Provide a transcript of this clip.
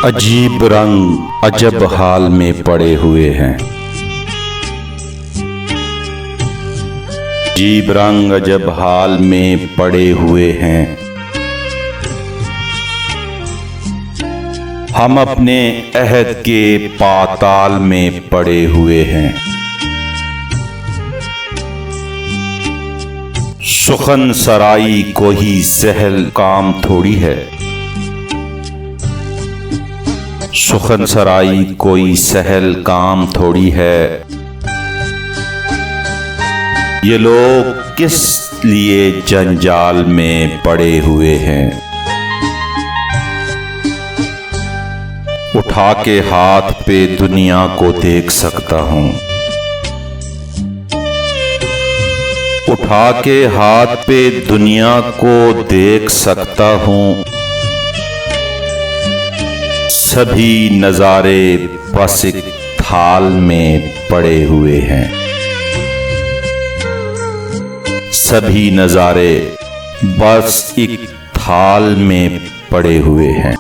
अजीब रंग अजब हाल में पड़े हुए हैं। अजीब रंग अजब हाल में पड़े हुए हैं। हम अपने अहद के पाताल में पड़े हुए हैं। सुखन सराई कोई सहल काम थोड़ी है। सुखन सराई कोई सहल काम थोड़ी है। ये लोग किस लिए जंजाल में पड़े हुए हैं। उठा के हाथ पे दुनिया को देख सकता हूँ। उठा के हाथ पे दुनिया को देख सकता हूँ। सभी नज़ारे बस एक थाल में पड़े हुए हैं। सभी नज़ारे बस एक थाल में पड़े हुए हैं।